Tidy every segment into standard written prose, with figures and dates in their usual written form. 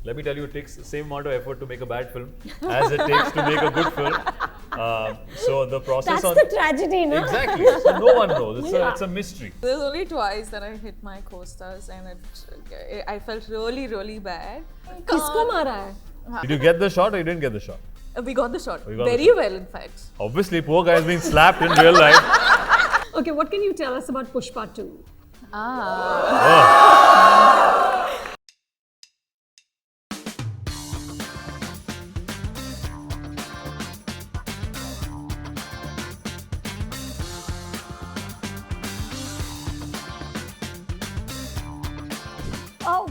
let me tell you, it takes the same amount of effort to make a bad film as it takes to make a good film. So the process That's the tragedy, no? Exactly. So no one knows. It's a mystery. There's only twice that I hit my co-stars and I felt really, really bad. Kisko mara hai? Did you get the shot or you didn't get the shot? We got the shot. got Very the shot. well, in fact. Obviously, poor guy is being slapped in real life. Okay, what can you tell us about Pushpa 2?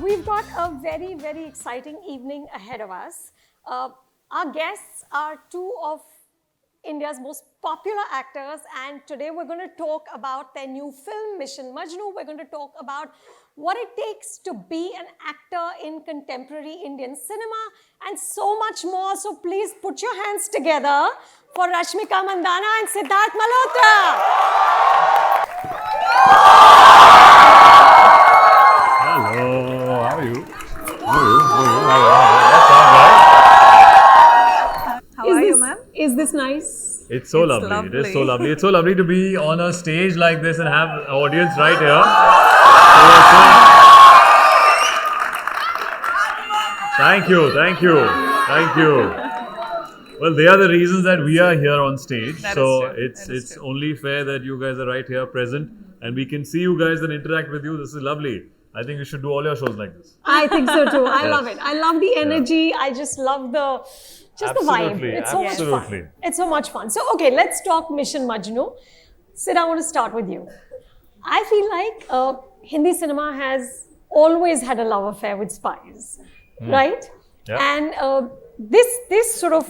We've got a very, very exciting evening ahead of us. Our guests are two of India's most popular actors, and today we're going to talk about their new film, Mission Majnu. We're going to talk about what it takes to be an actor in contemporary Indian cinema and so much more. So please put your hands together for Rashmika Mandanna and Sidharth Malhotra. Hello, how are you? How are you, ma'am? Is this nice? It's so lovely. lovely. It is so lovely. It's so lovely to be on a stage like this and have an audience right here. Thank you. Well, they are the reasons that we are here on stage. It's only fair that you guys are right here present and we can see you guys and interact with you. This is lovely. I think you should do all your shows like this. I think so too. I love it. I love the energy. I just love the vibe. It's so much fun. It's so much fun. So, okay, let's talk Mission Majnu. Sid, I want to start with you. I feel like Hindi cinema has always had a love affair with spies, right? Yeah. And this sort of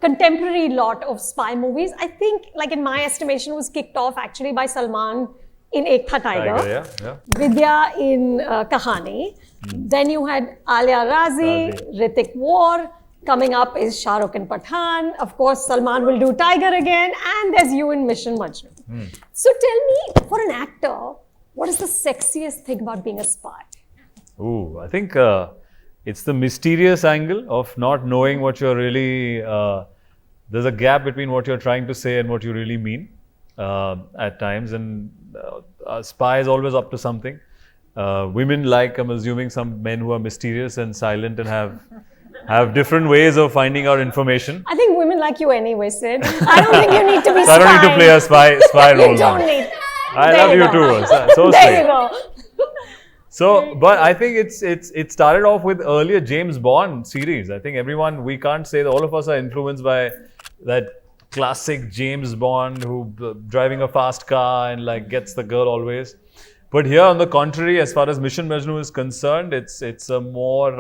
contemporary lot of spy movies, I think, like in my estimation, was kicked off actually by Salman in Ek Tha Tiger, Vidya in Kahani. Then you had Alia Raazi, Hrithik War. Coming up is Shah Rukh in Pathaan. Of course, Salman will do Tiger again. And there's you in Mission Majnu. So tell me, for an actor, what is the sexiest thing about being a spy? Ooh, I think it's the mysterious angle of not knowing what you're really... there's a gap between what you're trying to say and what you really mean at times. And a spy is always up to something. Women like, I'm assuming, some men who are mysterious and silent and have different ways of finding out information. I think women like you anyway, Sid. I don't think you need to be So I don't need to play a spy role. You don't need. I love you too. So There you go. So, but I think it started off with earlier James Bond series. I think we can't say that all of us are influenced by that classic James Bond who driving a fast car and like gets the girl always. But here, on the contrary, as far as Mission Majnu is concerned, it's a more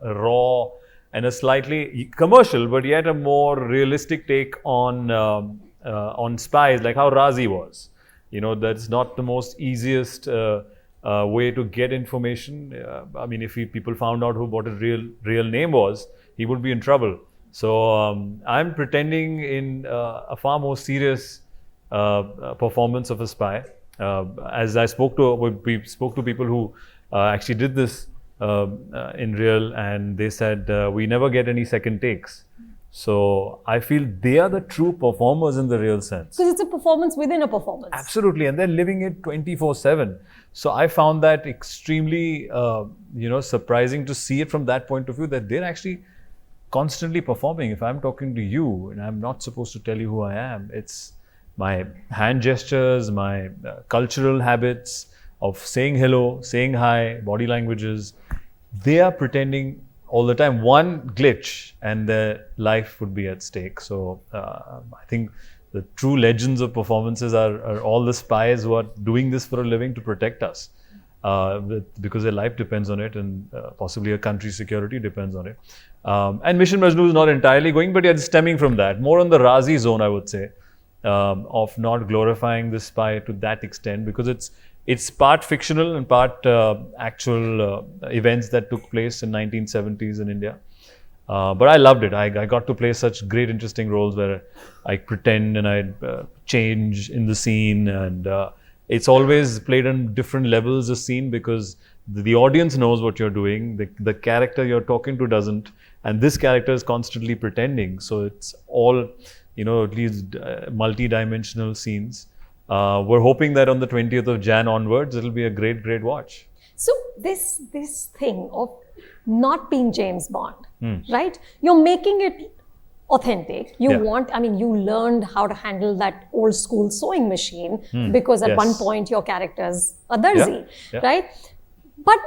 raw and a slightly commercial, but yet a more realistic take on spies, like how Raazi was. You know, that's not the most easiest way to get information. I mean, if people found out what his real name was, he would be in trouble. So I'm pretending in a far more serious performance of a spy. As we spoke to people who actually did this in real, and they said we never get any second takes. So I feel they are the true performers in the real sense. Because it's a performance within a performance. Absolutely, and they're living it 24/7. So I found that extremely, surprising to see it from that point of view, that they're actually constantly performing. If I'm talking to you and I'm not supposed to tell you who I am, it's my hand gestures, my cultural habits of saying hello, saying hi, body languages. They are pretending all the time. One glitch and their life would be at stake. So I think the true legends of performances are all the spies who are doing this for a living to protect us, because their life depends on it, and possibly a country's security depends on it. And Mission Majnu is not entirely going, but it's stemming from that. More on the Raazi zone, I would say, of not glorifying the spy to that extent, because it's part fictional and part actual events that took place in 1970s in India. But I loved it. I got to play such great, interesting roles where I pretend and I change in the scene, and it's always played on different levels of scene, because the audience knows what you're doing, the character you're talking to doesn't, and this character is constantly pretending. So it's all, at least multi-dimensional scenes. We're hoping that on the 20th of Jan onwards, it'll be a great, great watch. So this thing of not being James Bond, right? You're making it authentic. You learned how to handle that old school sewing machine because at one point your character's a Darzi, right? But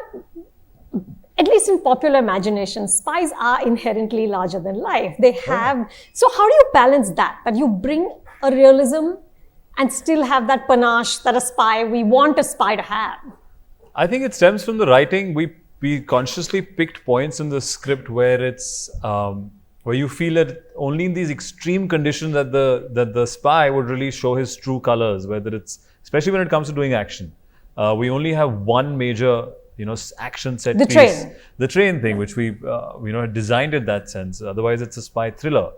at least in popular imagination, spies are inherently larger than life. They have, so how do you balance that? That you bring a realism and still have that panache that we want a spy to have? I think it stems from the writing. We consciously picked points in the script where it's where you feel that only in these extreme conditions that the spy would really show his true colors. Whether it's, especially when it comes to doing action, we only have one major action set piece, the train thing, which we had designed in that sense. Otherwise, it's a spy thriller.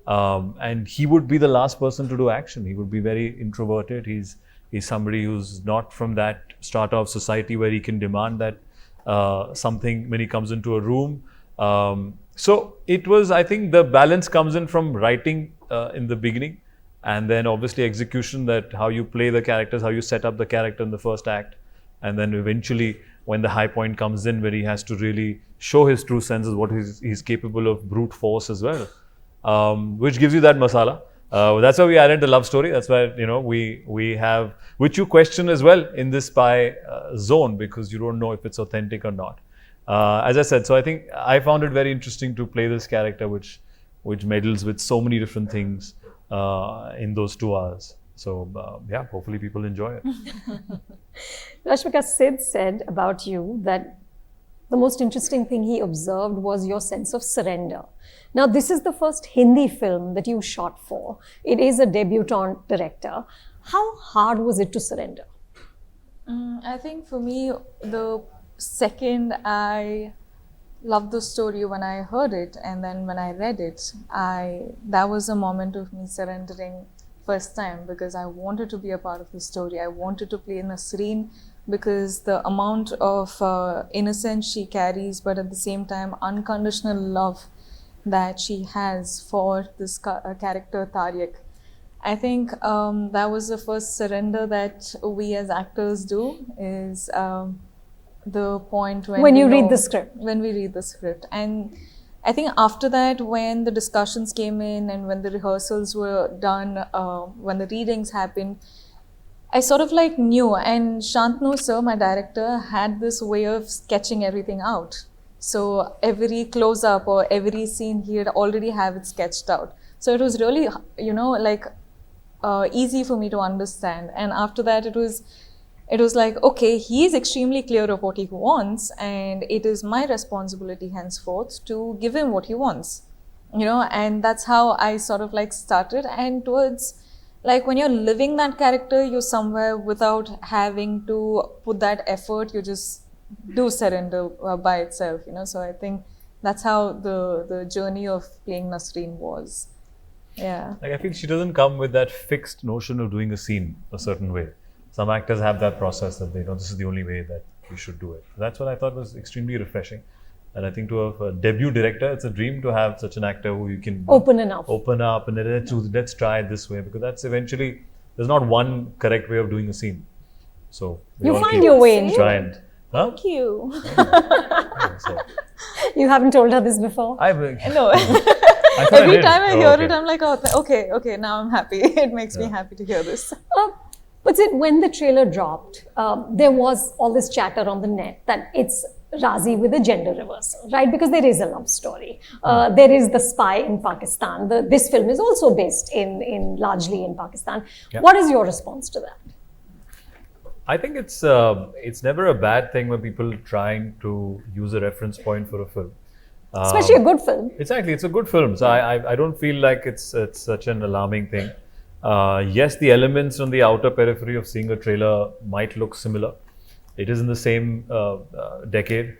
And he would be the last person to do action. He would be very introverted. He's somebody who's not from that strata of society where he can demand that something when he comes into a room. So it was, I think the balance comes in from writing in the beginning, and then obviously execution, that how you play the characters, how you set up the character in the first act, and then eventually when the high point comes in where he has to really show his true senses, what he's capable of brute force as well. Which gives you that masala. That's why we added the love story. That's why we have, which you question as well in this spy zone, because you don't know if it's authentic or not. As I said, so I think I found it very interesting to play this character, which meddles with so many different things in those 2 hours. So hopefully people enjoy it. Rashmika, Sid said about you that the most interesting thing he observed was your sense of surrender. Now, this is the first Hindi film that you shot for. It is a debutante director. How hard was it to surrender? I think for me, the second I loved the story when I heard it, and then when I read it, that was a moment of me surrendering first time, because I wanted to be a part of the story. I wanted to play Nasreen because the amount of innocence she carries, but at the same time unconditional love that she has for this character Tariq. I think that was the first surrender that we as actors do, is the point when you read the script. When we read the script. And I think after that, when the discussions came in and when the rehearsals were done, when the readings happened, I sort of knew. And Shantanu sir, my director, had this way of sketching everything out. So every close-up or every scene, he had already have it sketched out. So it was really, easy for me to understand. And after that, it was okay, he is extremely clear of what he wants, and it is my responsibility henceforth to give him what he wants, and that's how I sort of started. And towards, when you're living that character, you're somewhere without having to put that effort, you just do surrender by itself, So I think that's how the journey of playing Nasreen was. Yeah. I feel she doesn't come with that fixed notion of doing a scene a certain way. Some actors have that process that they know this is the only way that you should do it. That's what I thought was extremely refreshing. And I think to a debut director, it's a dream to have such an actor who you can open up and let's try it this way, because that's eventually, there's not one correct way of doing a scene. So you find your way into it. Thank you. You haven't told her this before? No. Every time I hear it, I'm like, okay, now I'm happy. It makes me happy to hear this. But when the trailer dropped, there was all this chatter on the net that it's Raazi with a gender reversal, right? Because there is a love story. There is the spy in Pakistan. This film is also based largely in Pakistan. Yeah. What is your response to that? I think it's never a bad thing when people trying to use a reference point for a film. Especially a good film. Exactly, it's a good film. So I don't feel like it's such an alarming thing. Yes, the elements on the outer periphery of seeing a trailer might look similar. It is in the same decade,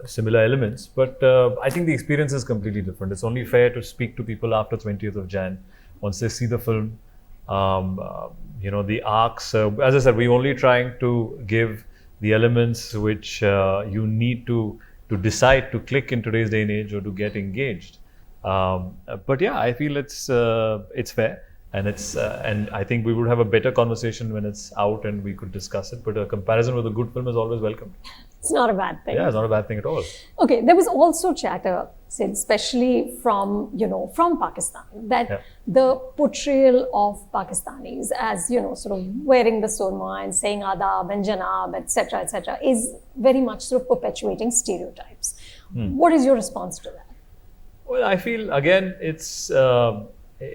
similar elements, but I think the experience is completely different. It's only fair to speak to people after 20th of Jan, once they see the film. The arcs, as I said, we're only trying to give the elements which you need to decide to click in today's day and age or to get engaged. But yeah, I feel it's fair, and and I think we would have a better conversation when it's out and we could discuss it. But a comparison with a good film is always welcome. It's not a bad thing. Yeah, it's not a bad thing at all. Okay, there was also chatter, Sid, especially from Pakistan, that the portrayal of Pakistanis as sort of wearing the surma and saying adab and janab, etc., is very much sort of perpetuating stereotypes. What is your response to that? Well, I feel again it's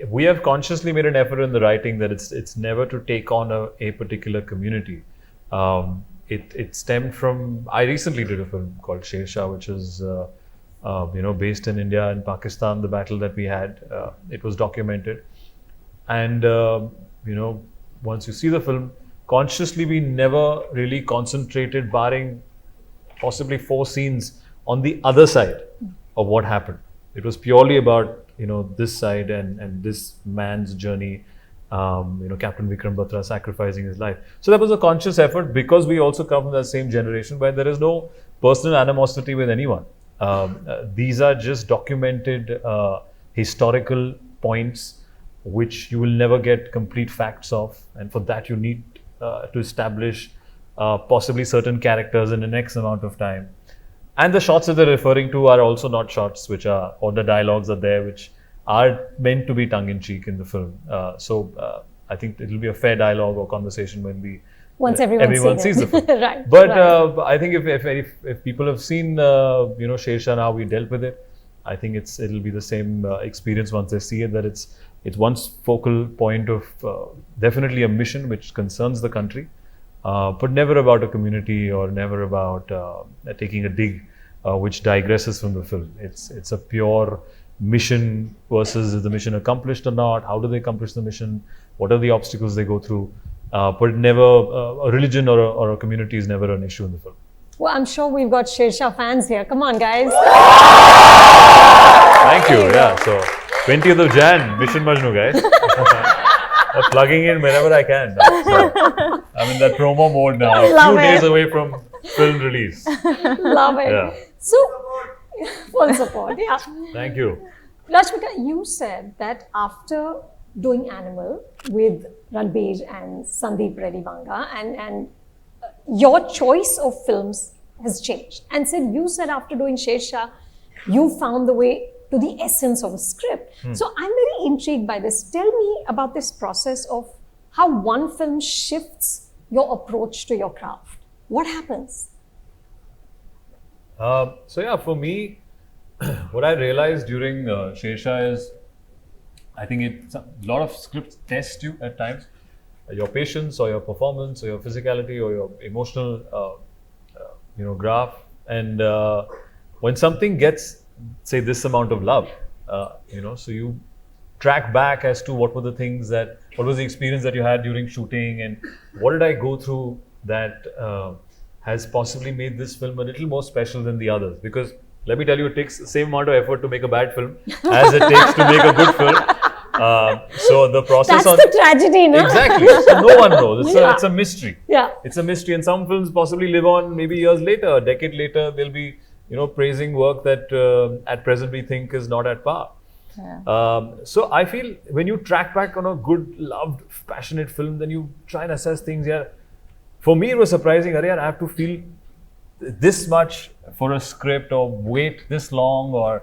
we have consciously made an effort in the writing that it's never to take on a particular community. It stemmed from, I recently did a film called Shershaah, which is based in India and Pakistan, the battle that we had. It was documented, and once you see the film, consciously we never really concentrated, barring possibly 4 scenes on the other side of what happened. It was purely about this side and this man's journey. Captain Vikram Batra sacrificing his life. So that was a conscious effort, because we also come from the same generation where there is no personal animosity with anyone. These are just documented historical points which you will never get complete facts of, and for that you need to establish possibly certain characters in the next amount of time. And the shots that they're referring to are also not shots which are, or the dialogues are there which are meant to be tongue-in-cheek in the film. So I think it will be a fair dialogue or conversation when once everyone sees the film. Right. But I think if people have seen Shershaah and how we dealt with it, I think it'll be the same experience once they see it. That it's one focal point of definitely a mission which concerns the country, but never about a community or never about taking a dig which digresses from the film. It's a pure mission versus, is the mission accomplished or not? How do they accomplish the mission? What are the obstacles they go through? But never a religion or a community is never an issue in the film. Well, I'm sure we've got Shershaah fans here. Come on, guys. Thank you. Yeah. So 20th of Jan, Mission Majnu, guys. I'm plugging in whenever I can. So, I'm in that promo mode now. A few days away from film release. Love it. Yeah. So, full support. Yeah. Thank you. Rashmika, you said that after doing Animal with Ranbir and Sandeep Reddy Vanga, and your choice of films has changed. And you said after doing Shershaah, you found the way to the essence of a script. So I'm very intrigued by this. Tell me about this process of how one film shifts your approach to your craft. What happens? So yeah, for me, what I realized during Shershaah is, I think a lot of scripts test you at times, your patience or your performance or your physicality or your emotional, graph. And when something gets, say, this amount of love, so you track back as to what was the experience that you had during shooting, and what did I go through that has possibly made this film a little more special than the others. Because let me tell you, it takes the same amount of effort to make a bad film as it takes to make a good film. So the process. That's the tragedy, no? Exactly. So no one knows. It's a mystery. Yeah. It's a mystery, and some films possibly live on maybe years later, a decade later. They'll be, praising work that at present we think is not at par. Yeah. So I feel when you track back on a good, loved, passionate film, then you try and assess things. Yeah. For me, it was surprising. I have to feel this much for a script, or wait this long, or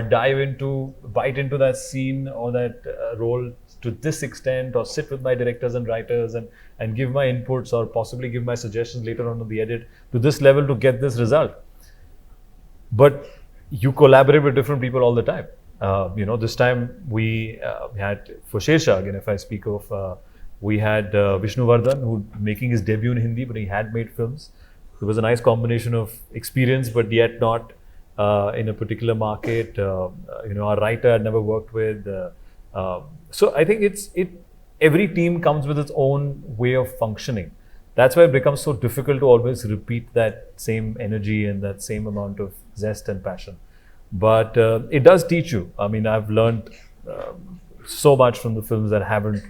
bite into that scene or that role to this extent, or sit with my directors and writers and give my inputs, or possibly give my suggestions later on the edit to this level to get this result. But you collaborate with different people all the time. This time we had, for Shershaah, again, if I speak of, we had Vishnuvardhan, who making his debut in Hindi, but he had made films. It was a nice combination of experience, but yet not in a particular market. Our writer I'd never worked with. So I think every team comes with its own way of functioning. That's why it becomes so difficult to always repeat that same energy and that same amount of zest and passion. But it does teach you. I mean, I've learned so much from the films that haven't,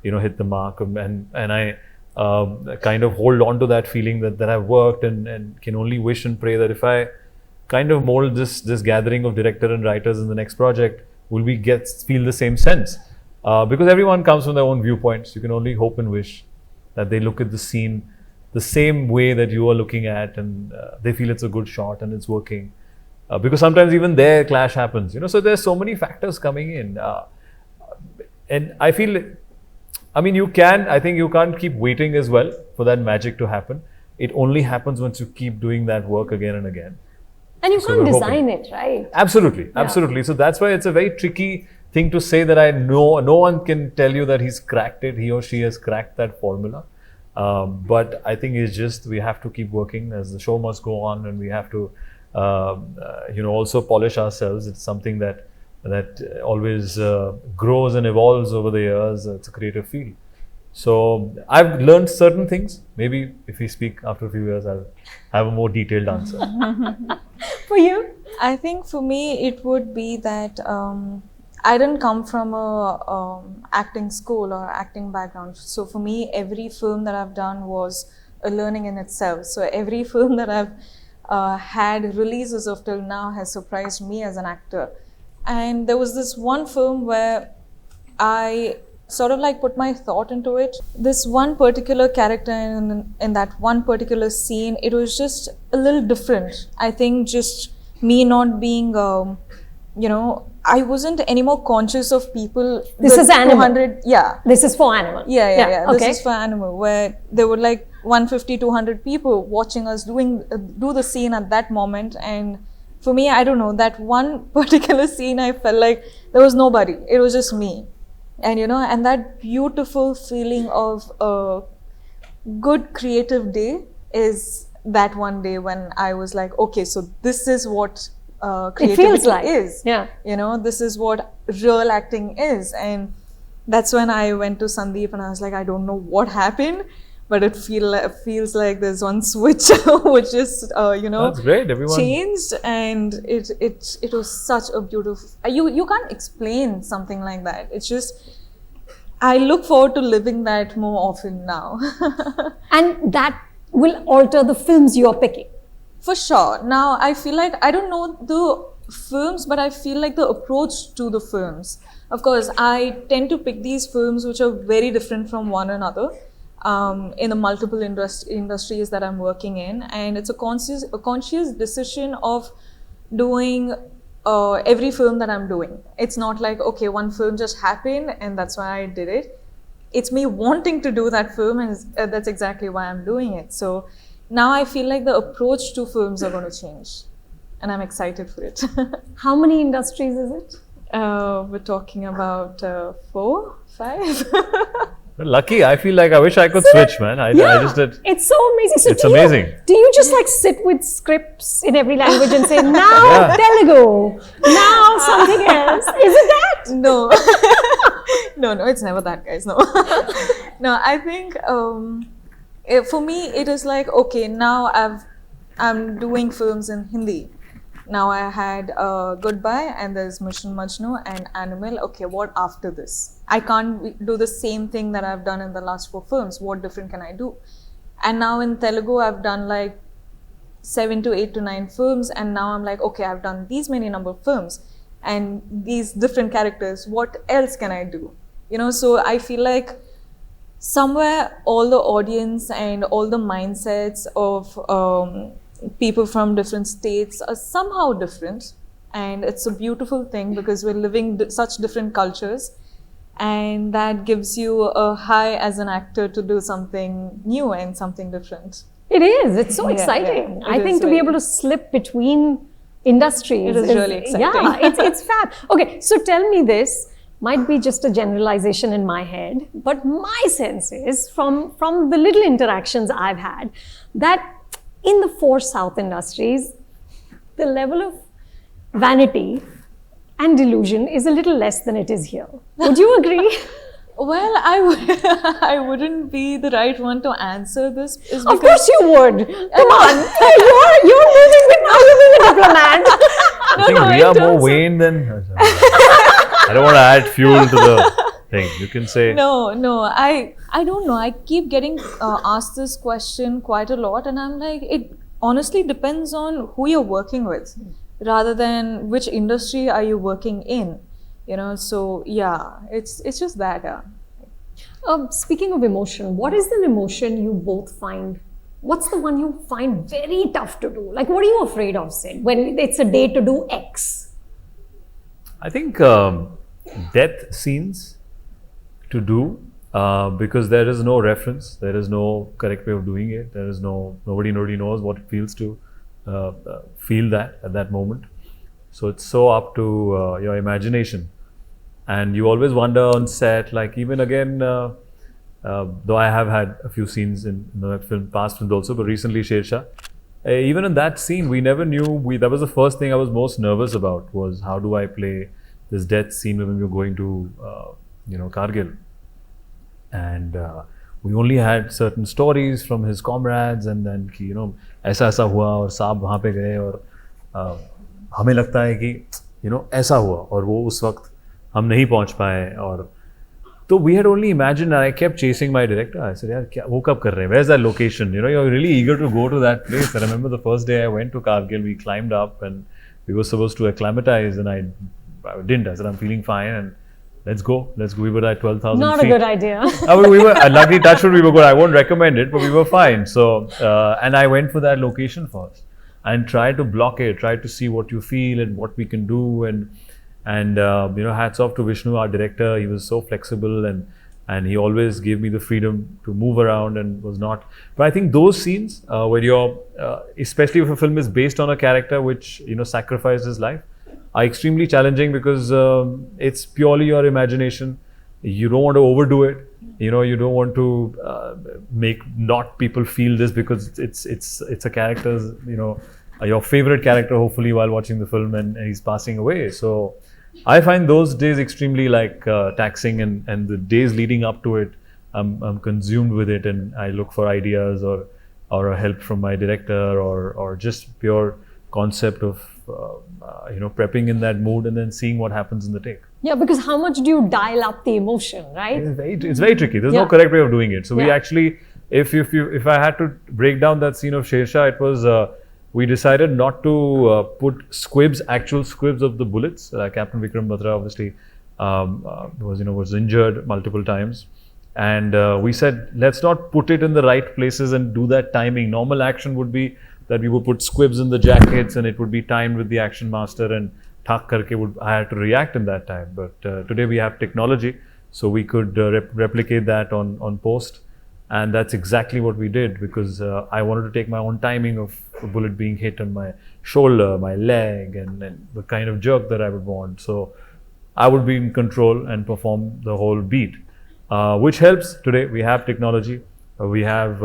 hit the mark. And kind of hold on to that feeling that I've worked and can only wish and pray that if I kind of mold this gathering of director and writers in the next project, will we feel the same sense? Because everyone comes from their own viewpoints. You can only hope and wish that they look at the scene the same way that you are looking at, and they feel it's a good shot and it's working. Because sometimes even their clash happens, So there's so many factors coming in, and I feel, I think you can't keep waiting as well for that magic to happen. It only happens once you keep doing that work again and again. And you can't design it, right? Absolutely, absolutely. So that's why it's a very tricky thing to say that I know. No one can tell you that he's cracked it. He or she has cracked that formula. But I think it's just we have to keep working, as the show must go on, and we have to, also polish ourselves. It's something that always grows and evolves over the years. It's a creative field. So I've learned certain things. Maybe if we speak after a few years, I'll have a more detailed answer. For you? I think for me, it would be that I didn't come from a acting school or acting background. So for me, every film that I've done was a learning in itself. So every film that I've had releases of till now has surprised me as an actor. And there was this one film where I sort of like put my thought into it. This one particular character in that one particular scene, it was just a little different. I think just me not being, I wasn't any more conscious of people. This is Animal. This is for Animal. Yeah. This is for Animal, where there were like 150, 200 people watching us do the scene at that moment. And for me, I don't know, that one particular scene, I felt like there was nobody. It was just me. And and that beautiful feeling of a good creative day is that one day when I was like, okay, so this is what creativity is. Yeah. This is what real acting is. And that's when I went to Sandeep and I was like, I don't know what happened, but it feels like there's one switch which is That's great. Everyone changed, and it was such a beautiful. You can't explain something like that. It's just, I look forward to living that more often now. And that will alter the films you're picking. For sure. Now I feel like, I don't know the films, but I feel like the approach to the films. Of course, I tend to pick these films which are very different from one another. In the multiple industries that I'm working in, and it's a conscious decision of doing every film that I'm doing. It's not like, okay, one film just happened and that's why I did it. It's me wanting to do that film, and that's exactly why I'm doing it. So now I feel like the approach to films are going to change, and I'm excited for it. How many industries is it? We're talking about 4, 5. Lucky. I feel like I wish I could switch, man. I just did. It's so amazing. So it's amazing. Do you just like sit with scripts in every language and say, now Telugu, now something else? Is it that? No. No, it's never that, guys. No. No, I think for me, it is like, okay, now I'm doing films in Hindi. Now I had Goodbye, and there's Mission Majnu and Animal. Okay, what after this? I can't do the same thing that I've done in the last 4 films. What different can I do? And now in Telugu, I've done like 7 to 8 to 9 films. And now I'm like, okay, I've done these many number of films and these different characters. What else can I do? So I feel like somewhere all the audience and all the mindsets of people from different states are somehow different, and it's a beautiful thing because we're living such different cultures, and that gives you a high as an actor to do something new and something different. It is. It's so exciting. I think to be able to slip between industries is really exciting. Yeah, it's fab. Okay, so tell me this. Might be just a generalization in my head, but my sense is from the little interactions I've had that in the 4 South industries, the level of vanity and delusion is a little less than it is here. Would you agree? Well, I wouldn't be the right one to answer this. Of course you would. Come on. You're moving with a diplomat. I think we are more vain than... I don't want to add fuel to the thing. You can say No. I don't know. I keep getting asked this question quite a lot, and I'm like, it honestly depends on who you're working with, rather than which industry are you working in. So yeah, it's just that. Speaking of emotion, what is the emotion you both find? What's the one you find very tough to do? Like, what are you afraid of, Sid, when it's a day to do X? I think death scenes to do because there is no reference, there is no correct way of doing it. There is nobody knows what it feels to feel that at that moment. So it's so up to your imagination, and you always wonder on set. Like even again. Though I have had a few scenes in that film, past films also, but recently Shershaah. Even in that scene, we never knew. That was the first thing I was most nervous about, was how do I play this death scene when we were going to, Kargil. And we only had certain stories from his comrades, and then कि ऐसा हुआ और साहब वहाँ पे गए और हमें लगता है कि ऐसा हुआ और वो उस वक्त हम नहीं पहुँच पाए और So we had only imagined, and I kept chasing my director. I said, "Yaar, wo kab kar rahe hain? Where's that location? You're really eager to go to that place." I remember the first day I went to Kargil, we climbed up and we were supposed to acclimatize, and I didn't. I said, "I'm feeling fine, and let's go. We were at 12,000 feet. Not a good idea. We were, luckily, touch wood, we were good. I won't recommend it, but we were fine. So, and I went for that location first and tried to block it, tried to see what you feel and what we can do, and hats off to Vishnu, our director. He was so flexible and he always gave me the freedom to move around and was not. But I think those scenes where you're, especially if a film is based on a character which sacrificed his life, are extremely challenging because it's purely your imagination. You don't want to overdo it. You don't want to make not people feel this because it's a character's your favorite character hopefully while watching the film and he's passing away. So I find those days extremely taxing, and the days leading up to it, I'm consumed with it, and I look for ideas or a help from my director or just pure concept of prepping in that mood and then seeing what happens in the take. Yeah, because how much do you dial up the emotion, right? It's very tricky. There's no correct way of doing it. So we actually, if I had to break down that scene of Shershaah, it was. We decided not to put actual squibs of the bullets. Captain Vikram Batra obviously was injured multiple times, and we said let's not put it in the right places and do that timing. Normal action would be that we would put squibs in the jackets and it would be timed with the action master, and thak karke I had to react in that time. But today we have technology, so we could replicate that on post. And that's exactly what we did because I wanted to take my own timing of a bullet being hit on my shoulder, my leg, and the kind of jerk that I would want. So I would be in control and perform the whole beat, which helps today. We have technology. We have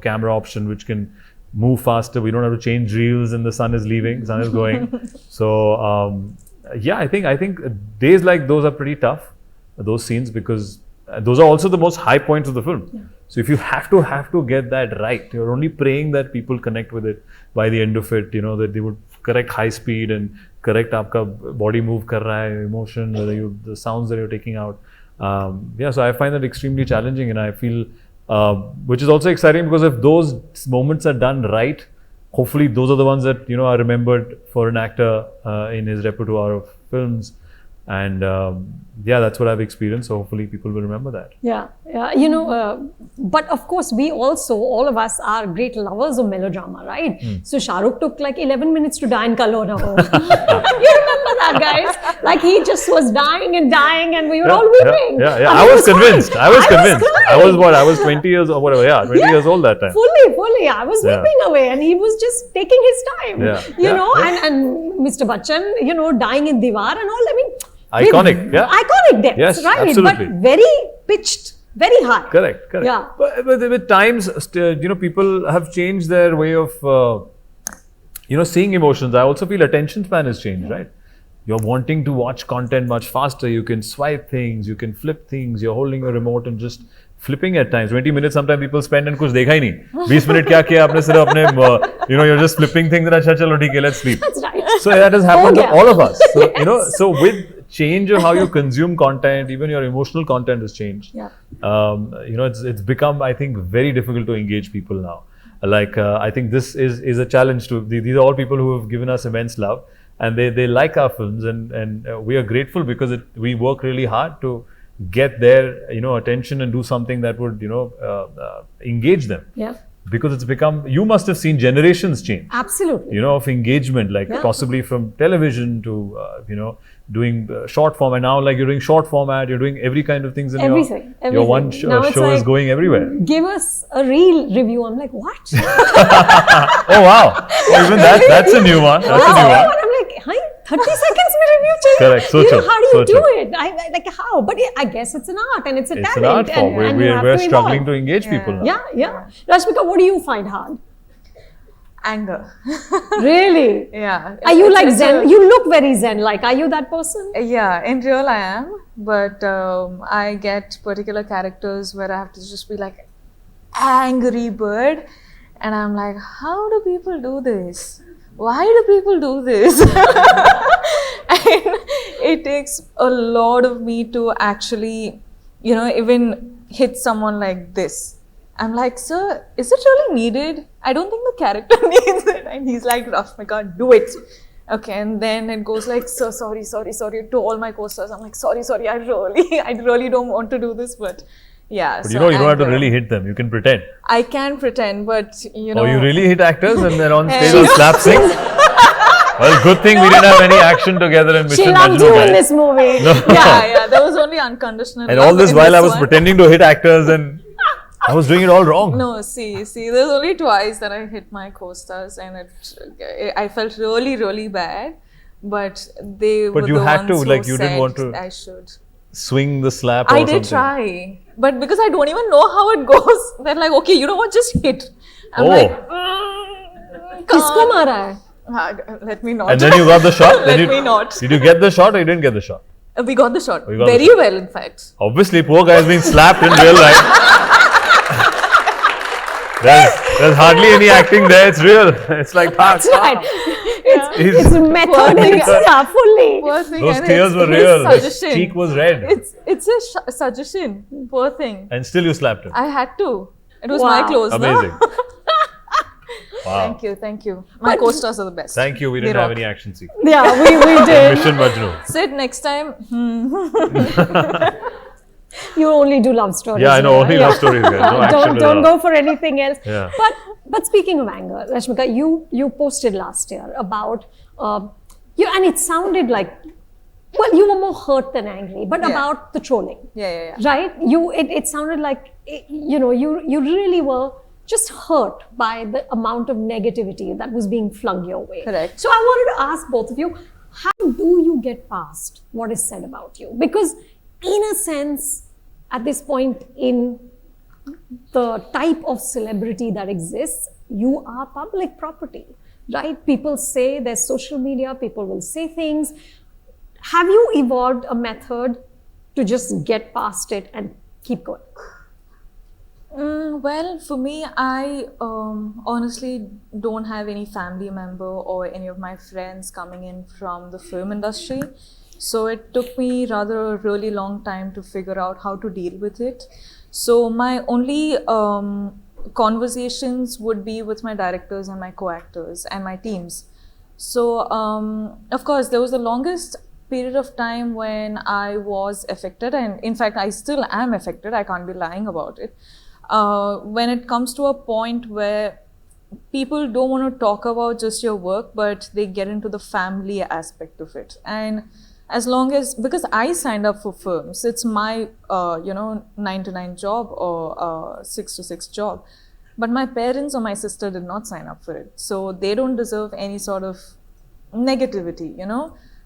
camera option which can move faster. We don't have to change reels and the sun is leaving, sun is going. So I think days like those are pretty tough, those scenes, because those are also the most high points of the film. Yeah. So if you have to get that right, you're only praying that people connect with it by the end of it, that they would correct high speed and correct aapka body move kar raha hai, emotion, the sounds that you're taking out. So I find that extremely challenging, and I feel, which is also exciting because if those moments are done right, hopefully those are the ones that, are remembered for an actor in his repertoire of films. And that's what I've experienced. So hopefully people will remember that. Yeah. But of course, we also, all of us are great lovers of melodrama, right? So Shah Rukh took 11 minutes to die in Kal Na Ho. You remember that, guys? Like he just was dying, and we were all weeping. Yeah. I was convinced. I was convinced. I was 20 years or whatever. 20 years old that time. Fully. I was weeping away, and he was just taking his time. And Mr. Bachchan, dying in Diwar and all. I mean, iconic depths, yes, right? Absolutely. But very pitched, very high. Correct. Yeah. But with times, people have changed their way of, seeing emotions. I also feel attention span has changed, right? You're wanting to watch content much faster. You can swipe things, you can flip things. You're holding a remote and just flipping at times. 20 minutes, sometimes people spend and kuch dekha hi nahi. 20 minutes kya kiya aapne sirf apne, you're just flipping things and acha chalo theek hai, let's sleep. That's right. So that has happened to all of us. So, so with change of how you consume content, even your emotional content has changed. Yeah. It's become, I think, very difficult to engage people now. Like, I think this is a challenge to, these are all people who have given us immense love, and they like our films, and we are grateful because we work really hard to get their, attention and do something that would, engage them. Yeah. Because it's become, you must have seen generations change. Absolutely. Of engagement, like possibly from television to, doing short form, and now like you're doing short format, you're doing every kind of things in Everything. your one show like, is going everywhere. Give us a reel review. I'm like, what? Oh wow! Oh, even that's a new one. That's a new one. I'm like, hi, 30 seconds में review चाहिए. Correct. So true. How do you So do true. it? Like how? But I guess it's an art and it's a It's an talent. art form. And you have We're to struggling evolve. to engage people now. Yeah. Rashmika, what do you find hard? Anger. Really? Yeah. Are you It's- like it's Zen? a- You look very Zen. Like, are you that person? Yeah, in real I am, but I get particular characters where I have to just be like angry bird, and I'm like, how do people do this? Why do people do this? And it takes a lot of me to actually, even hit someone like this. I'm like, sir, is it really needed? I don't think the character needs it. And he's like, Rashmika, do it. Okay, and then it goes like, so sorry to all my co-stars. I'm like, sorry, I really don't want to do this, but yeah. But you don't have to really hit them. You can pretend. I can pretend, but Oh, you really hit actors and they're on stage on slap sync? Well, good thing we didn't have any action together in Mission She loved Majnu, you guys. in this movie. yeah, there was only unconditional And love all this in while I was one. pretending to hit actors and I was doing it all wrong. No, see, there's only twice that I hit my co-stars, and I felt really bad, but they were you the had to, ones like, who you didn't said want to I should. Swing the slap or I something. did try, but because I don't even know how it goes, they're like, okay, you know what, just hit. I'm like, किसको मारा है? let me not. And then you got the shot? Let me not. Did you get the shot or you didn't get the shot? We got the shot. We got Very the shot. well, in fact. Obviously, poor guy is being slapped in real life. There's hardly any acting there. It's real. It's like That's right. It's method in itself, fully. Poor thing. Those and tears it's were his real. His suggestion. cheek was red. It's a suggestion. Poor thing. And still you slapped him. I had to. It was Wow. my clothes. no? Amazing. Wow. Thank you. My co-stars are the best. Thank you. We didn't They have rock. any action sequence. Yeah, we did. Mission Majnu. Sid, next time. You only do love stories. Yeah, I know. Mira. Only love stories, guys. No action Don't with go love. for anything else. Yeah. But speaking of anger, Rashmika, you posted last year about and it sounded like, well, you were more hurt than angry, but Yeah. about the trolling. Yeah. Right? It sounded like you really were just hurt by the amount of negativity that was being flung your way. Correct. So I wanted to ask both of you, how do you get past what is said about you? Because in a sense, at this point in the type of celebrity that exists, you are public property, right? People say there's social media, people will say things. Have you evolved a method to just get past it and keep going? Well, for me, I honestly don't have any family member or any of my friends coming in from the film industry. So it took me rather a really long time to figure out how to deal with it. So my only conversations would be with my directors and my co-actors and my teams. So of course, there was the longest period of time when I was affected, and in fact, I still am affected. I can't be lying about it. When it comes to a point where people don't want to talk about just your work, but they get into the family aspect of it. And as long as, because I signed up for films, it's my 9 to 9 job or 6 to 6 job, but my parents or my sister did not sign up for it, so they don't deserve any sort of negativity,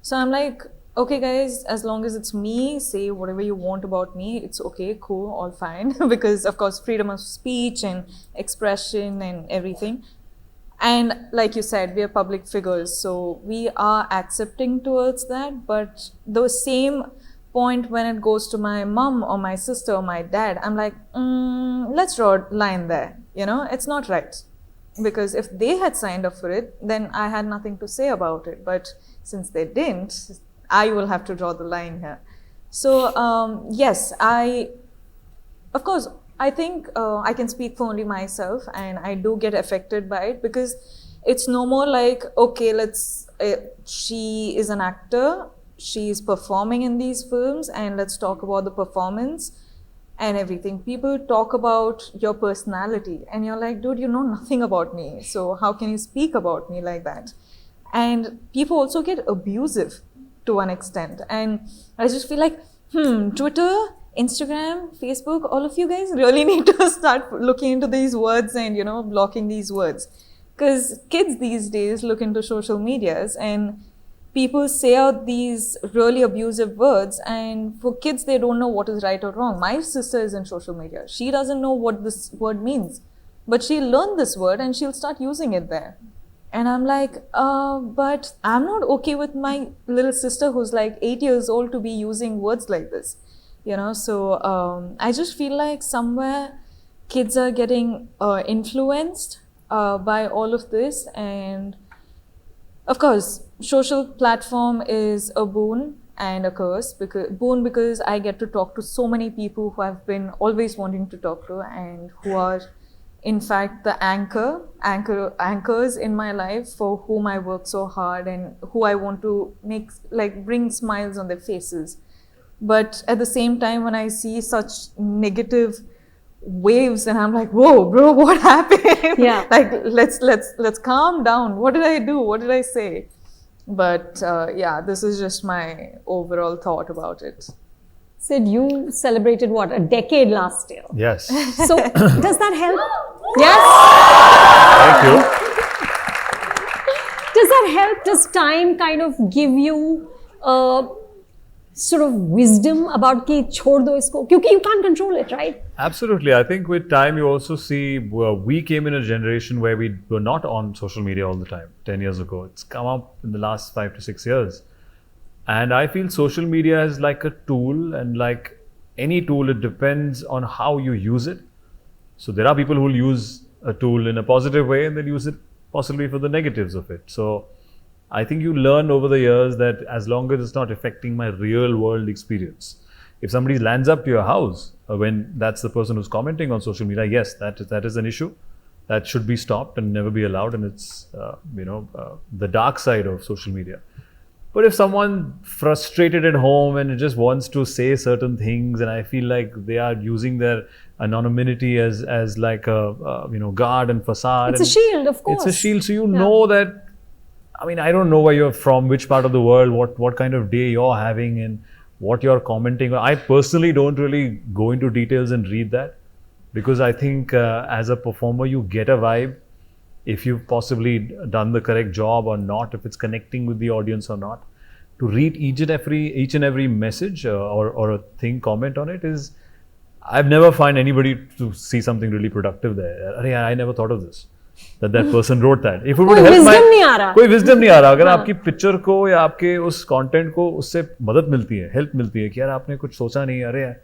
So I'm like, okay guys, as long as it's me, say whatever you want about me, it's okay, cool, all fine. Because of course, freedom of speech and expression and everything. And like you said, we are public figures, so we are accepting towards that. But the same point when it goes to my mom or my sister or my dad, I'm like, let's draw a line there. It's not right. Because if they had signed up for it, then I had nothing to say about it. But since they didn't, I will have to draw the line here. So yes, of course, I think I can speak for only myself, and I do get affected by it, because it's no more like, okay, she is an actor, she is performing in these films, and let's talk about the performance and everything. People talk about your personality, and you're like, dude, you know nothing about me, so how can you speak about me like that? And people also get abusive to one extent, and I just feel like, Twitter, Instagram, Facebook, all of you guys really need to start looking into these words and, you know, blocking these words. Because kids these days look into social medias and people say out these really abusive words, and for kids, they don't know what is right or wrong. My sister is in social media. She doesn't know what this word means, but she'll learn this word and she'll start using it there. And I'm like, but I'm not okay with my little sister who's like 8 years old to be using words like this. You know, so I just feel like somewhere kids are getting influenced by all of this. And of course, social platform is a boon and a curse. Because I get to talk to so many people who I've been always wanting to talk to, and who are in fact the anchors in my life, for whom I work so hard and who I want to bring smiles on their faces. But at the same time, when I see such negative waves, and I'm like, whoa, bro, what happened? Yeah. Like, let's calm down. What did I do? What did I say? But yeah, this is just my overall thought about it. Sid, you celebrated what, a decade last year? Yes. So does that help? Yes. Thank you. Does that help? Does time kind of give you sort of wisdom about ki chhod do isko? Because you can't control it, right? Absolutely. I think with time, you also see we came in a generation where we were not on social media all the time 10 years ago. It's come up in the last 5 to 6 years. And I feel social media is like a tool, and like any tool, it depends on how you use it. So there are people who will use a tool in a positive way and then use it possibly for the negatives of it. So I think you learn over the years that as long as it's not affecting my real world experience. If somebody lands up to your house, when that's the person who's commenting on social media, yes, that is an issue. That should be stopped and never be allowed. And it's, the dark side of social media. But if someone frustrated at home and just wants to say certain things, and I feel like they are using their anonymity as like a guard and facade. It's a shield, of course. It's a shield, so you know that. I mean, I don't know where you're from, which part of the world, what kind of day you're having, and what you're commenting. I personally don't really go into details and read that, because I think as a performer, you get a vibe. If you've possibly done the correct job or not, if it's connecting with the audience or not. To read each and every message or a thing, comment on it is, I've never found anybody to see something really productive there. I never thought of this, that person wrote that. If it would help कोई wisdom नहीं आ रहा. अगर आपकी picture को या आपके उस content को उससे मदद मिलती है, help मिलती है कि यार आपने कुछ सोचा नहीं, अरे यार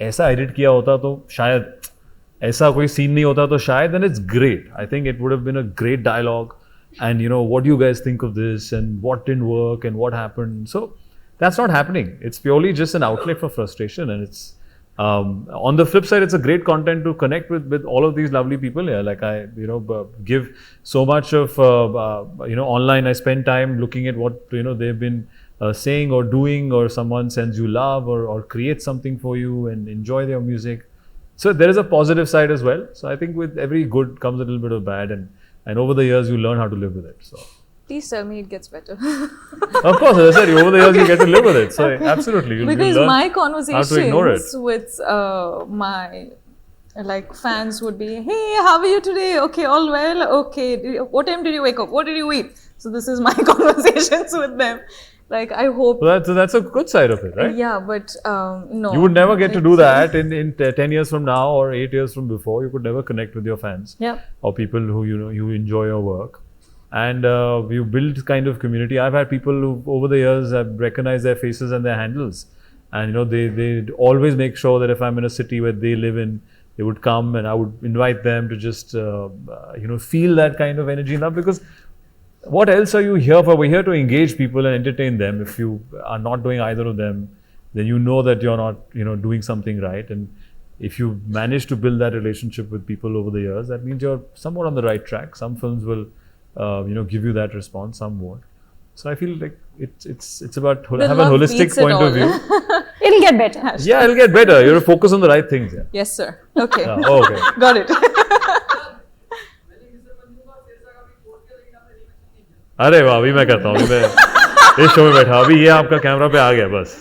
ऐसा edit किया होता तो शायद ऐसा कोई scene नहीं होता तो शायद, then it's great. I think it would have been a great dialogue. And what do you guys think of this, and what didn't work and what happened? So that's not happening. It's purely just an outlet for frustration, and it's on the flip side, it's a great content to connect with all of these lovely people here. Like I give so much of online. I spend time looking at what they've been saying or doing, or someone sends you love or creates something for you and enjoy their music. So there is a positive side as well. So I think with every good comes a little bit of bad, and over the years you learn how to live with it. So please tell me it gets better. Of course, as I said, over the years you get to live with it. So absolutely, because you'll my learn conversations how to ignore it. with my fans would be, hey, how are you today? Okay, all well. Okay, what time did you wake up? What did you eat? So this is my conversations with them. Like, I hope. So that's a good side of it, right? Yeah, but no. You would never get to do that in 10 years from now or 8 years from before. You could never connect with your fans. Yeah. Or people who you enjoy your work. And you build kind of community. I've had people who over the years have recognized their faces and their handles. And they always make sure that if I'm in a city where they live in, they would come and I would invite them to just feel that kind of energy enough, because what else are you here for? We're here to engage people and entertain them. If you are not doing either of them, then you know that you're not, doing something right. And if you manage to build that relationship with people over the years, that means you're somewhat on the right track. Some films will, give you that response, some won't. So I feel like it's about have a holistic point of view. It'll get better. Yeah, it'll get better. You have to focus on the right things. Yeah. Yes, sir. Okay. Okay. Got it. अरे वाह, अभी मैं करता हूँ, अभी मैं इस show में बैठा, अभी ये आपका कैमरा पे आ गया, बस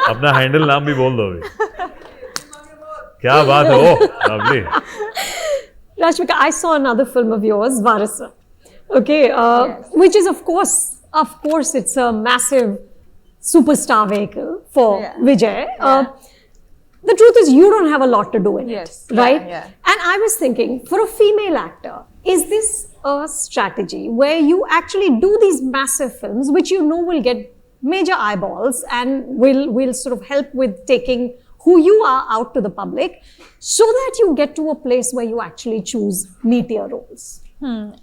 अपना हैंडल नाम भी बोल दो अभी. क्या बात है, ओह lovely. Rashmika, I saw another film of yours, Varasa. Okay, Yes. which is of course, it's a massive superstar vehicle for Yeah. Vijay. Yeah. The truth is, you don't have a lot to do in Yes. it, right? Yeah. And I was thinking, for a female actor, is this a strategy where you actually do these massive films, which you know will get major eyeballs and will sort of help with taking who you are out to the public, so that you get to a place where you actually choose meatier roles?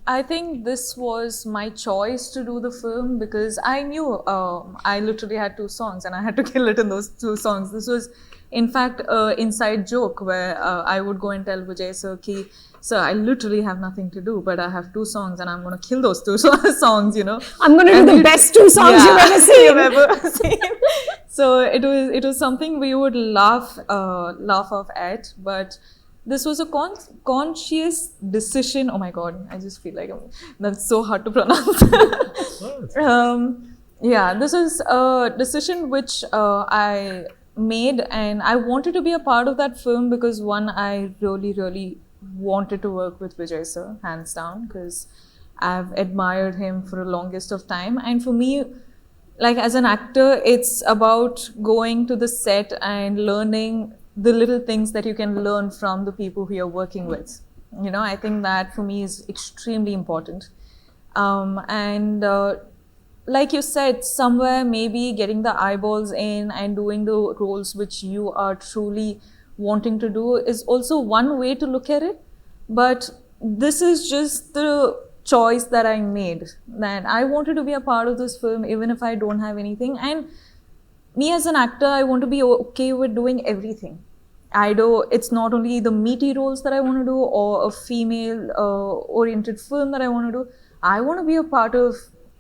I think this was my choice to do the film because I knew I literally had 2 songs and I had to kill it in those 2 songs. This was, in fact, an inside joke where I would go and tell Vijay sir, sir, I literally have nothing to do, but I have 2 songs and I'm going to kill those 2 songs, I'm going to do the best 2 songs you've ever seen. You've ever seen. So it was something we would laugh off at, but this was a conscious decision. Oh my God, I just feel like that's so hard to pronounce. This is a decision which I made, and I wanted to be a part of that film because one, I really, really wanted to work with Vijay sir, hands down, because I've admired him for the longest of time. And for me, like as an actor, it's about going to the set and learning the little things that you can learn from the people who you're working with. I think that for me is extremely important. Like you said, somewhere maybe getting the eyeballs in and doing the roles which you are truly wanting to do is also one way to look at it. But this is just the choice that I made, that I wanted to be a part of this film even if I don't have anything. And me as an actor, I want to be okay with doing everything. It's not only the meaty roles that I want to do or a female oriented film that I want to do. I want to be a part of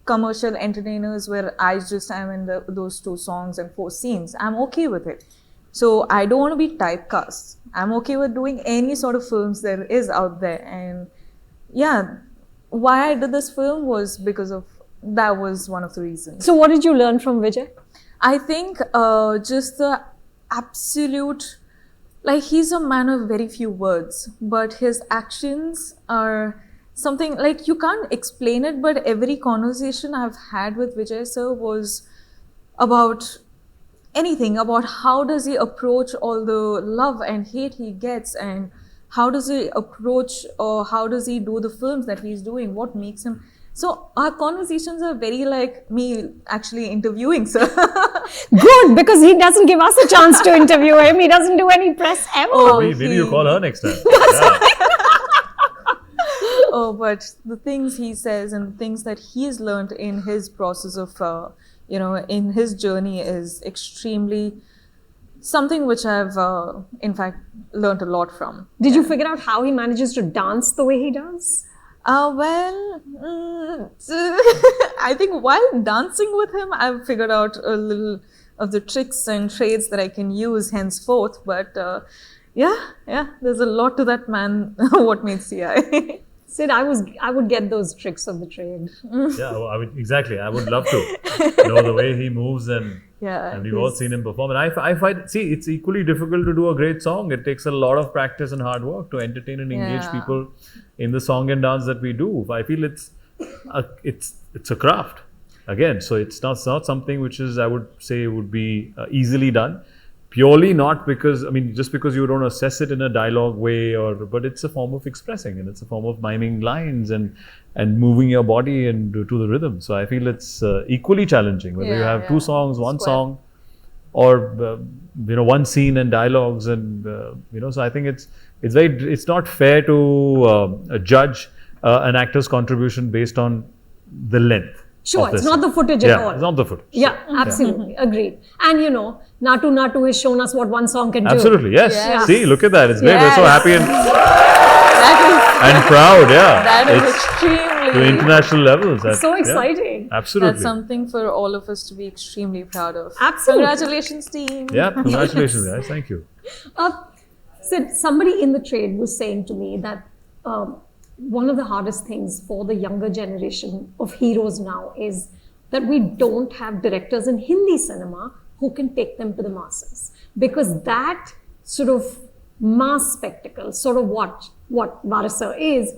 commercial entertainers where I just am in those 2 songs and 4 scenes. I'm okay with it. So I don't want to be typecast. I'm okay with doing any sort of films there is out there. And yeah, why I did this film was because of that was one of the reasons. So what did you learn from Vijay? I think just the absolute, like he's a man of very few words, but his actions are something like you can't explain it, but every conversation I've had with Vijay sir was about anything, about how does he approach all the love and hate he gets, and how does he approach or how does he do the films that he's doing, what makes him. So our conversations are very like me actually interviewing sir. Good, because he doesn't give us a chance to interview him. He doesn't do any press ever. Maybe you call her next time. Oh, but the things he says and the things that he's learned in his process of, in his journey is extremely something which I've, in fact, learned a lot from. Did you figure out how he manages to dance the way he does? I think while dancing with him, I've figured out a little of the tricks and trades that I can use henceforth. But there's a lot to that man, what meets the eye. Sid, I would get those tricks of the trade. Yeah, I would love to know the way he moves, and we've all seen him perform. And I find, it's equally difficult to do a great song. It takes a lot of practice and hard work to entertain and engage people in the song and dance that we do. I feel it's a craft again. So it's not something which is, I would say, would be easily done. Purely not because, just because you don't assess it in a dialogue way, but it's a form of expressing, and it's a form of miming lines and moving your body and to the rhythm. So I feel it's equally challenging whether you have 2 songs, 1 song, or one scene and dialogues, and So I think it's not fair to judge an actor's contribution based on the length. Sure, of it's this. not the footage at all. It's not the footage. Yeah, absolutely. Agreed. And you know, Natu Natu has shown us what one song can do. Absolutely, yes. Yes. See, look at that. It's great. We're so Yes. happy That and proud, yeah. is It's extremely. to international levels. So exciting. Absolutely. That's something for all of us to be extremely proud of. Absolutely. Congratulations, team. Yeah, congratulations, guys. Thank you. Sid, somebody in the trade was saying to me that one of the hardest things for the younger generation of heroes now is that we don't have directors in Hindi cinema who can take them to the masses. Because that sort of mass spectacle, sort of what Varasa is,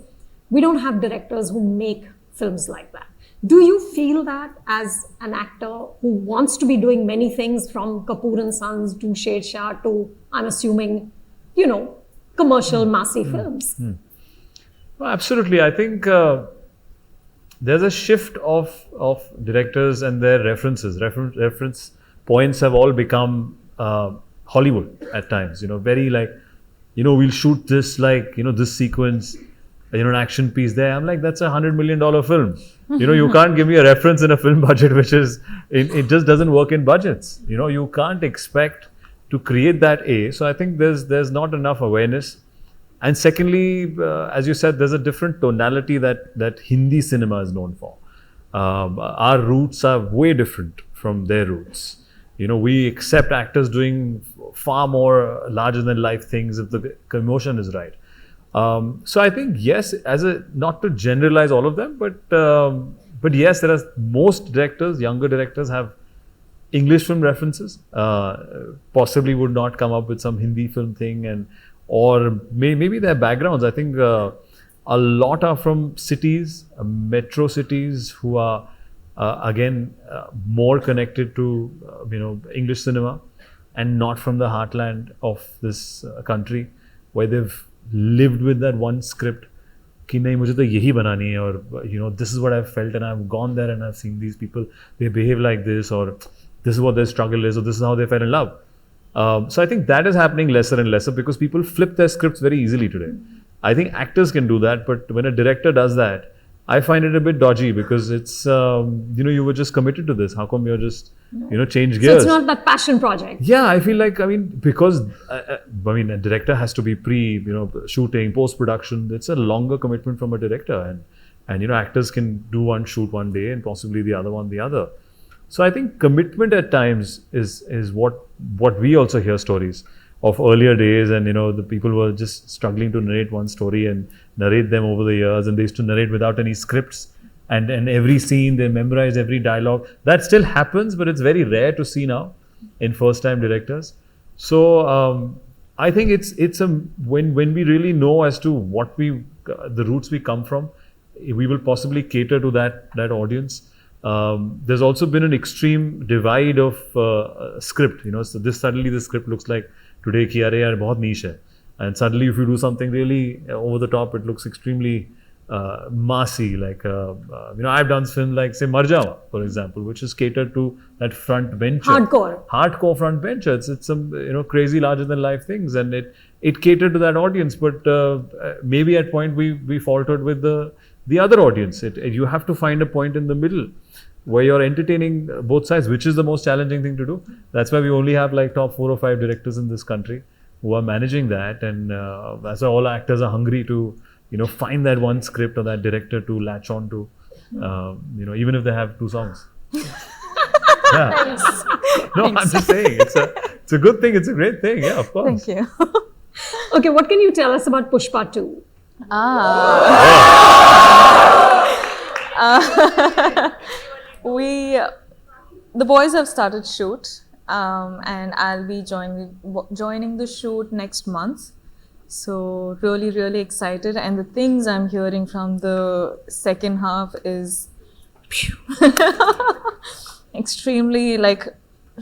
we don't have directors who make films like that. Do you feel that as an actor who wants to be doing many things, from Kapoor and Sons to Shershaah to, I'm assuming, you know, commercial, massy films? Well, absolutely. I think there's a shift of directors and their references. Reference points have all become Hollywood at times. You know, very like, you know, we'll shoot this like, you know, this sequence, you know, an action piece there. I'm like, that's $100 million film. You know, you can't give me a reference in a film budget, which is, it just doesn't work in budgets. You know, you can't expect to create that A. So I think there's not enough awareness. And secondly, as you said, there's a different tonality that Hindi cinema is known for. Our roots are way different from their roots. You know, we accept actors doing far more larger than life things if the emotion is right. So I think, yes, not to generalize all of them, but yes, there are most directors, younger directors have English film references, possibly would not come up with some Hindi film thing, or maybe their backgrounds. I think a lot are from cities, metro cities, who are again more connected to you know, English cinema, and not from the heartland of this country, where they've lived with that one script कि नहीं मुझे तो यही बनानी है, or you know, this is what I've felt and I've gone there and I've seen these people, they behave like this, or this is what their struggle is, or this is how they fell in love. So I think that is happening lesser and lesser because people flip their scripts very easily today. I think actors can do that, but when a director does that, I find it a bit dodgy because it's, you know, you were just committed to this. How come you're just, you know, change gears? So it's not that passion project. Yeah, I feel like, I mean, because, I mean, a director has to be you know, shooting, post-production. It's a longer commitment from a director. And, you know, actors can do one shoot one day and possibly the other one the other. So I think commitment at times is what we also hear stories of earlier days, and you know, the people were just struggling to narrate one story and narrate them over the years, and they used to narrate without any scripts, and every scene they memorize every dialogue. That still happens, but it's very rare to see now in first-time directors. So I think it's when we really know as to what the roots we come from, we will possibly cater to that audience. There's also been an extreme divide of script, you know, so suddenly the script looks like today ki are yaar bahut niche hai, and suddenly if you do something really over the top, it looks extremely massy, like you know, I've done films like say Mar Jawa, for example, which is catered to that front bencher, hardcore front bencher. It's some, you know, crazy larger than life things, and it catered to that audience, but maybe at point we faltered with the other audience. You have to find a point in the middle where you're entertaining both sides, which is the most challenging thing to do. That's why we only have like top 4 or 5 directors in this country who are managing that, and that's why all actors are hungry to, you know, find that one script or that director to latch on to, you know, even if they have 2 songs. Yeah. No, I'm just saying, it's a good thing, it's a great thing, yeah, of course. Thank you. Okay, what can you tell us about Pushpa 2? The boys have started shoot, and I'll be joining the shoot next month. So really excited, and the things I'm hearing from the second half is extremely, like,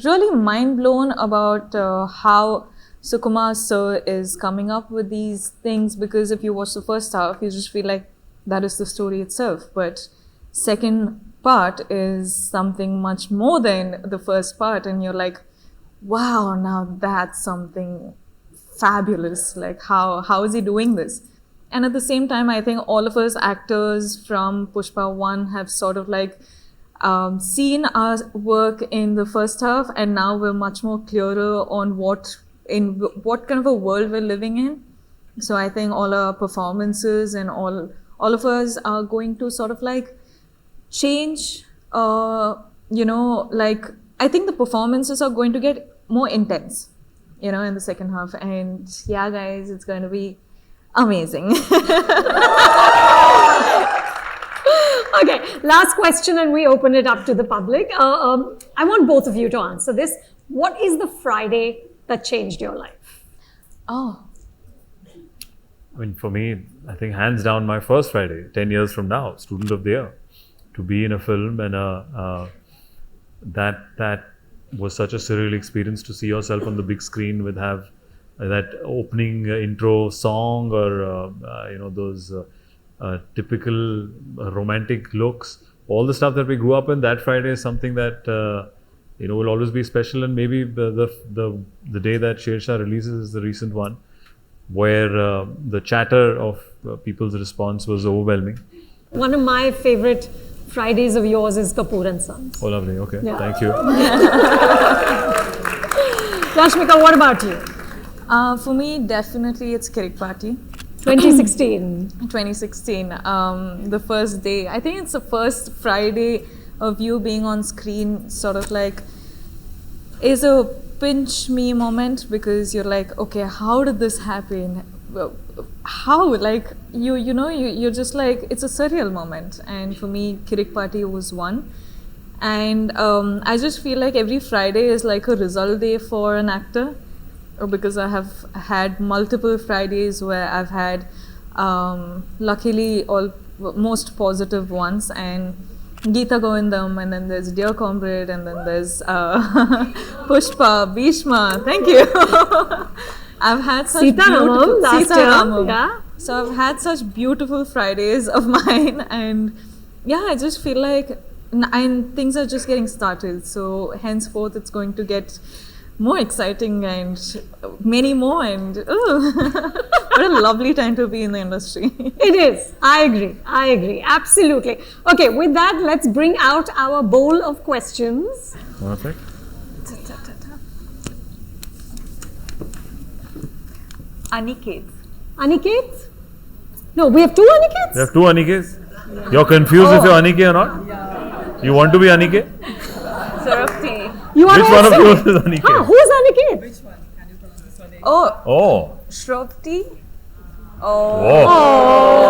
really mind blown about how Sukumar sir is coming up with these things, because if you watch the first half, you just feel like that is the story itself. But second part is something much more than the first part, and you're like, wow, now that's something fabulous. Like, how is he doing this? And at the same time, I think all of us actors from Pushpa 1 have sort of like seen our work in the first half, and now we're much more clearer on what kind of a world we're living in. So I think all our performances and all of us are going to sort of like change, like I think the performances are going to get more intense, in the second half. And yeah, guys, it's going to be amazing. Okay, last question, and we open it up to the public. I want both of you to answer this. What is the Friday that changed your life? Oh. I mean, for me, I think hands down my first Friday, 10 years from now, Student of the Year. To be in a film and that was such a surreal experience to see yourself on the big screen with that opening intro song or those typical romantic looks. All the stuff that we grew up in, that Friday is something that will always be special. And maybe the day that Shershaah releases is the recent one, where the chatter of people's response was overwhelming. One of my favorite Fridays of yours is Kapoor and Sons. Oh, lovely. Okay, yeah. Thank you. Rashmika, what about you? For me, definitely it's Kirik Party. 2016. 2016. The first day. I think it's the first Friday of you being on screen, sort of like, is a pinch me moment, because you're like, okay, how did this happen? How? Like, you're just like, it's a surreal moment. And for me, Kirik Party was one. And I just feel like every Friday is like a result day for an actor, because I have had multiple Fridays where I've had, luckily, most positive ones. And Geeta Govindam, and then there's Dear Comrade, and then there's Pushpa, Bhishma. Thank you. I've had such beautiful Sitaramam, yeah. So I've had such beautiful Fridays of mine, and yeah, I just feel like and things are just getting started. So henceforth, it's going to get more exciting and many more. And what a lovely time to be in the industry. It is. I agree. Absolutely. Okay, with that, let's bring out our bowl of questions. Perfect. Aniket? No, we have two Anikets? We have two Anikets? Yeah. You're confused if you're Anike or not? Yeah. You want to be Anike? Sarapti. You Which one of yours is Aniket? Who's Aniket? Which one? Can you pronounce this one? Oh. Shropti. Oh.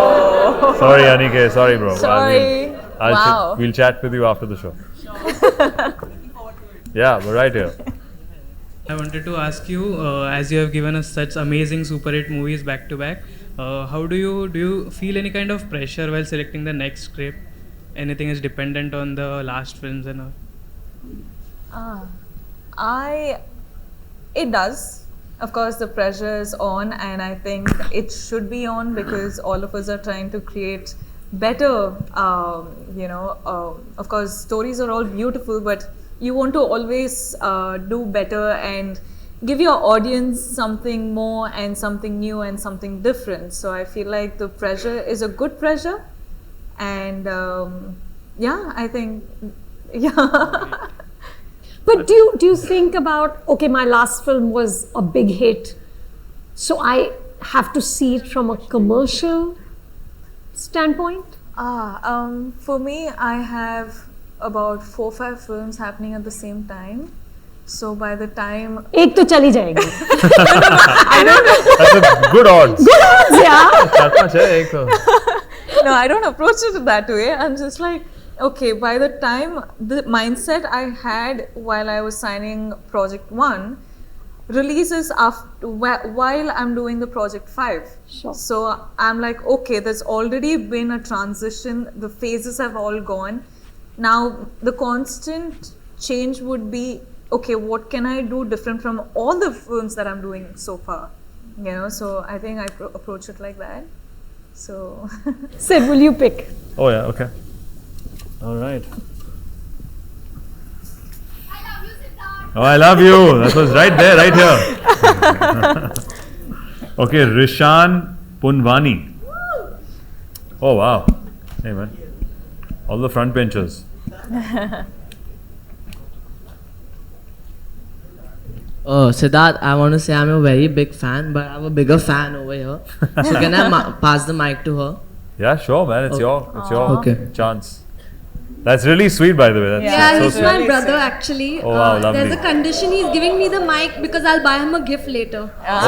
Sorry, Anike. Sorry, bro. Sorry. Wow. We'll chat with you after the show. Yeah, we're right here. I wanted to ask you, as you have given us such amazing super hit movies back to back, how do you feel any kind of pressure while selecting the next script? Anything is dependent on the last films and all? It does. Of course, the pressure is on, and I think it should be on, because all of us are trying to create better, of course, stories are all beautiful, but you want to always do better and give your audience something more and something new and something different. So I feel like the pressure is a good pressure, and I think, yeah. But do you think about, okay, my last film was a big hit, so I have to see it from a commercial standpoint? For me, I have about 4-5 films happening at the same time. So by the time... Ek to chali jayegi. I don't know. That's a good odds. Good odds, yeah. No, I don't approach it that way. I'm just like, okay, by the time the mindset I had while I was signing Project 1 releases after, while I'm doing the Project 5. Sure. So I'm like, okay, there's already been a transition. The phases have all gone. Now, the constant change would be, okay, what can I do different from all the films that I'm doing so far? So I think I approach it like that. So... Sid, will you pick? Oh, yeah, okay. All right. I love you, Sidharth. Oh, I love you. That was right there, right here. Okay, Rishan Punwani. Oh wow. Hey man. All the front benchers. Sidharth, I want to say I'm a very big fan, but I have a bigger fan over here. So can I pass the mic to her? Yeah, sure, man. It's your Okay. chance. That's really sweet, by the way. That's Yeah, so he's sweet. my brother actually. Oh, wow, lovely. There's a condition, he's giving me the mic because I'll buy him a gift later. Oh,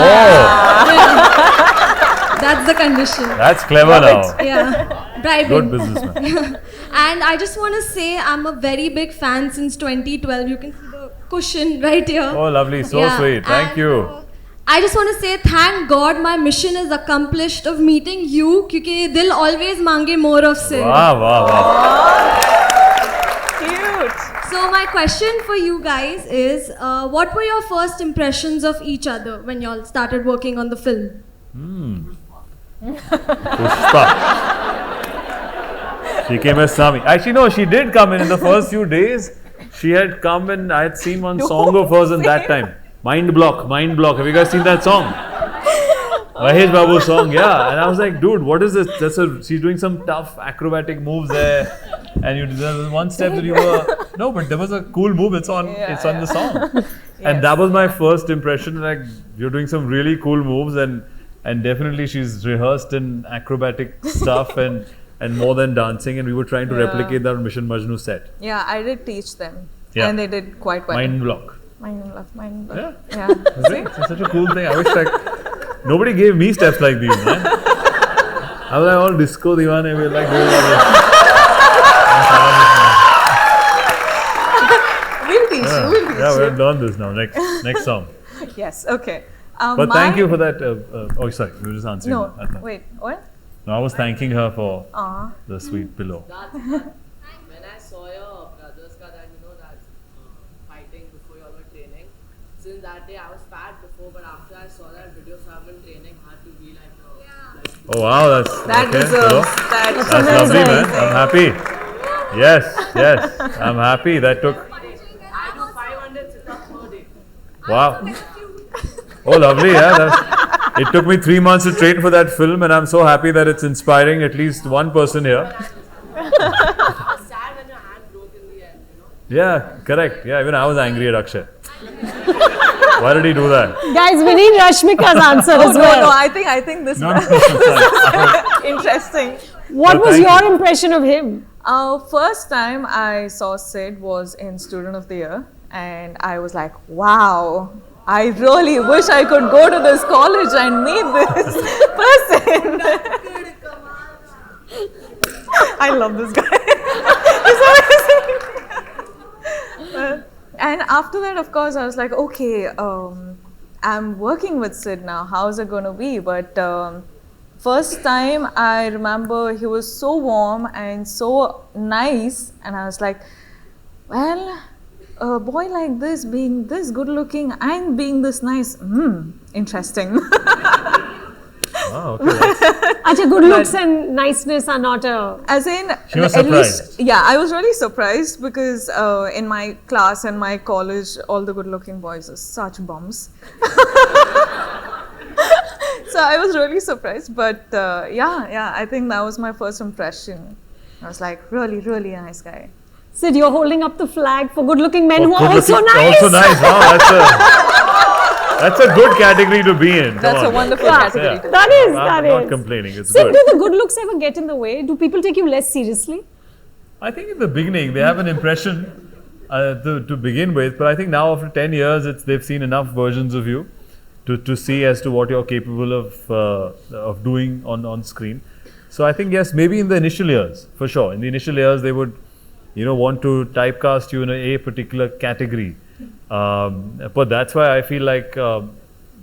That's the condition. that's clever now. Yeah, bribing. Good businessman. And I just want to say I'm a very big fan since 2012. You can see the cushion right here. Oh, lovely. So Yeah, sweet. Thank and, you. I just want to say thank God my mission is accomplished of meeting you क्योंकि दिल always मांगे more of Sid. Wow, wow, wow. So my question for you guys is, what were your first impressions of each other when y'all started working on the film? Pushpa. She came as Sami. Actually, no, she did come in the first few days. She had come and I had seen one song of hers in that time. Mind Block. Have you guys seen that song? Mahesh Babu's song, yeah. And I was like, dude, what is this? She's doing some tough acrobatic moves there. And there was one step that you were, no, but there was a cool move. It's on the song. And that was my first impression. Like, you're doing some really cool moves, and definitely she's rehearsed in acrobatic stuff and more than dancing. And we were trying to replicate that on Mission Majnu set. Yeah, I did teach them. Yeah. And they did quite well. Mind Block. Mind block. Yeah. Yeah. It's such a cool thing. I wish nobody gave me steps like these, man. I was like all disco divane, we were like doing all this. We'll teach you. Yeah, we've learned this now. Next song. Yes, okay. But thank you for that. Oh, sorry, you were just answering. No, that. wait, what? No, I was thanking her for the sweet pillow. When I saw your brothers that fighting before you all were training, since that day I was fat before, but after I saw that video, so I've been training hard to be like Oh wow, That okay, deserves pillow. that. That's lovely, man. I'm happy. Yes, I'm happy. That took. I do 500 sit-ups per day. Wow. Oh, lovely, yeah. It took me 3 months to train for that film, and I'm so happy that it's inspiring at least one person here. It's sad when your hand broke in the end, Yeah, correct. Yeah, even I was angry at Akshay. Why did he do that? Guys, we need Rashmika's answer as well. No, I think this No, is interesting. What No, was thank your you. impression of him? First time I saw Sid was in Student of the Year, and I was like, wow, I really wish I could go to this college and meet this person. I love this guy. He's amazing. And after that, of course, I was like, okay, I'm working with Sid now. How's it going to be? But first time, I remember he was so warm and so nice. And I was like, well, a boy like this, being this good looking and being this nice, interesting. Wow, okay. Acha, good looks and niceness are not a... As in, She was at least, surprised. yeah, I was really surprised because in my class and my college, all the good looking boys are such bums. So I was really surprised, but yeah, I think that was my first impression. I was like, really, really nice guy. Sid, you're holding up the flag for good-looking men who are Good also looking- nice. Also nice. Wow, that's a good category to be in. Come That's a on. wonderful Yeah. category. to That is, I'm that not is. complaining. It's Sid, good. do the good looks ever get in the way? Do people take you less seriously? I think in the beginning they have an impression to begin with, but I think now after 10 years, they've seen enough versions of you to see as to what you're capable of doing on screen. So I think yes, maybe in the initial years, for sure. In the initial years, they would, want to typecast you in a particular category. But that's why I feel like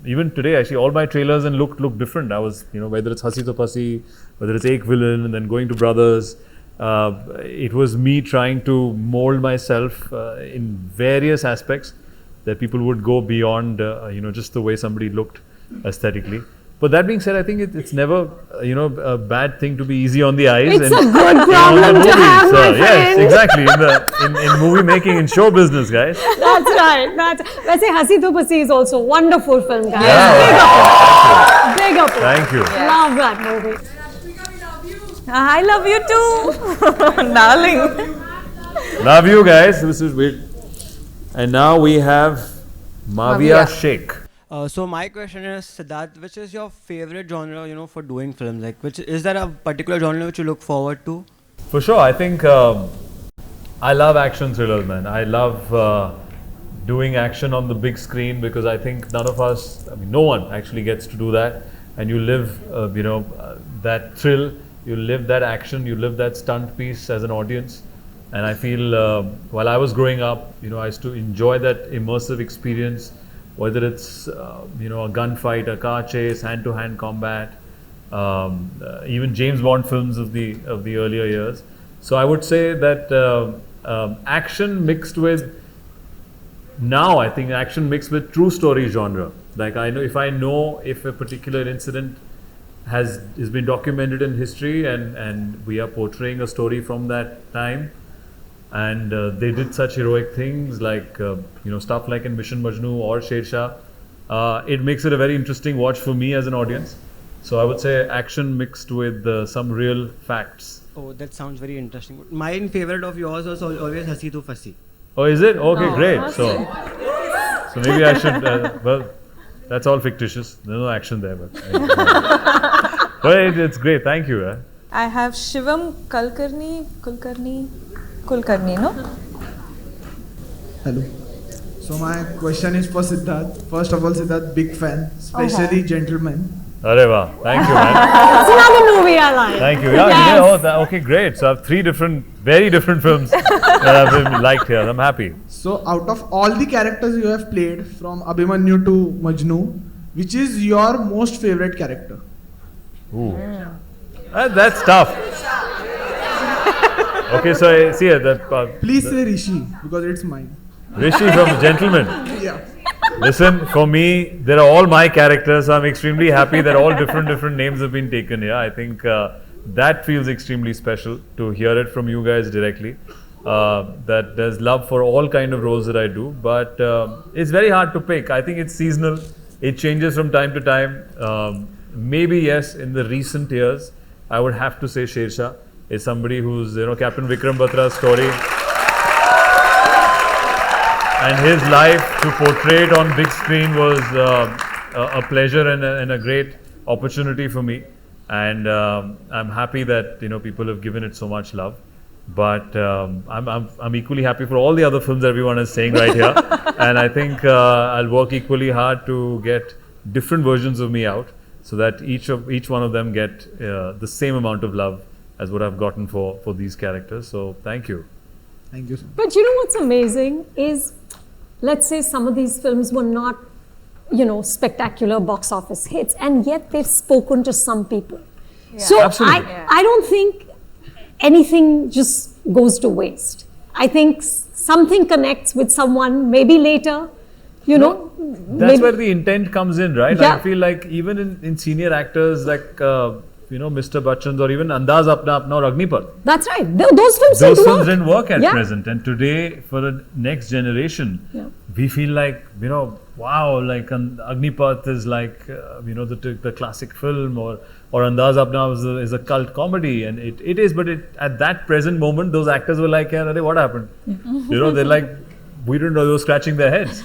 even today, actually, all my trailers and look different. I was, whether it's Hasi to Pasi, whether it's Ek Villain, and then going to Brothers. It was me trying to mold myself in various aspects that people would go beyond, just the way somebody looked aesthetically. But that being said, I think it's never, a bad thing to be easy on the eyes. It's and, a good problem to have, my yes, friend. exactly. In movie making, in show business, guys. That's right. वैसे हंसी तो पसी is also a wonderful film, guys. Yeah. Big up. Thank you. Love that movie. Rashmika, we love you. I love you too, darling. Love you guys. This is weird. And now we have Mavia Sheikh. So my question is, Sidharth, which is your favorite genre, for doing films? Like, which is there a particular genre which you look forward to? For sure, I think I love action thrillers, man. I love doing action on the big screen because I think none of us, no one actually gets to do that. And you live, that thrill, you live that action, you live that stunt piece as an audience. And I feel while I was growing up, I used to enjoy that immersive experience, whether it's a gunfight, a car chase, hand-to-hand combat, even James Bond films of the earlier years. So I would say that action mixed with I think action mixed with true story genre. Like if I know if a particular incident has been documented in history and we are portraying a story from that time. And they did such heroic things like, stuff like in Mission Majnu or Shershaah. It makes it a very interesting watch for me as an audience. So I would say action mixed with some real facts. Oh, that sounds very interesting. My favorite of yours was always Hasi to Fasi. Oh, is it? Okay, great. So maybe I should, well, that's all fictitious. There's no action there. But it's great. Thank you. I have Shivam Kulkarni, no? Hello. So my question is for Sidharth. First of all, Sidharth, big fan, especially Gentleman. Areva, thank you, man. It's another movie I like. Thank you. Yeah, okay, great. So I have 3 very different films that I've been liked here. I'm happy. So out of all the characters you have played, from Abhimanyu to Majnu, which is your most favorite character? Ooh. That's tough. Okay, so see that. Please say Rishi because it's mine. Rishi from Gentleman. Yeah. Listen, for me, they're all my characters. So I'm extremely happy that all different names have been taken here. I think that feels extremely special to hear it from you guys directly. That there's love for all kind of roles that I do, but it's very hard to pick. I think it's seasonal. It changes from time to time. Maybe yes, in the recent years, I would have to say Shershaah is somebody who's, Captain Vikram Batra's story. And his life, to portray it on big screen was a pleasure and a great opportunity for me. And I'm happy that people have given it so much love. But I'm equally happy for all the other films everyone is saying right here. And I think I'll work equally hard to get different versions of me out, so that each one of them get the same amount of love as what I've gotten for these characters. So thank you. Thank you. But you know what's amazing is, let's say some of these films were not, spectacular box office hits, and yet they've spoken to some people. Yeah. So I don't think anything just goes to waste. I think something connects with someone, maybe later, That's where the intent comes in, right? Yeah. I feel like even in senior actors like, Mr. Bachchan's or even Andaz Apna Apna or Agnipat. That's right. Those films didn't work at present. And today, for the next generation, we feel like, wow, like Agnipat is like, the classic film, or Andaz Apna is a cult comedy. And it is, but at that present moment, those actors were like, yeah, what happened? They're like, we didn't know, they were scratching their heads.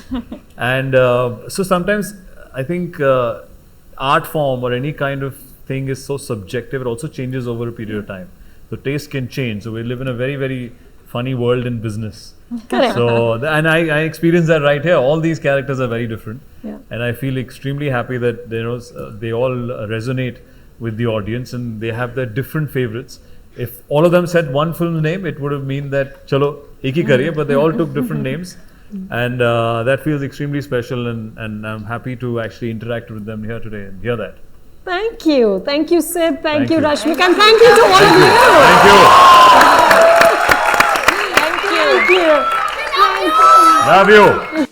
And so sometimes I think art form or any kind of thing is so subjective. It also changes over a period of time. So taste can change. So we live in a very, very funny world in business. Correct. So, and I experience that right here. All these characters are very different. Yeah. And I feel extremely happy that they all resonate with the audience and they have their different favorites. If all of them said one film's name, it would have mean that, chalo, ek hi kariye, but they all took different names. And that feels extremely special, and I'm happy to actually interact with them here today and hear that. Thank you. Thank you, Sid. Thank you, you. Rashmika. And thank you to all of you. Thank you. Thank you. Love you.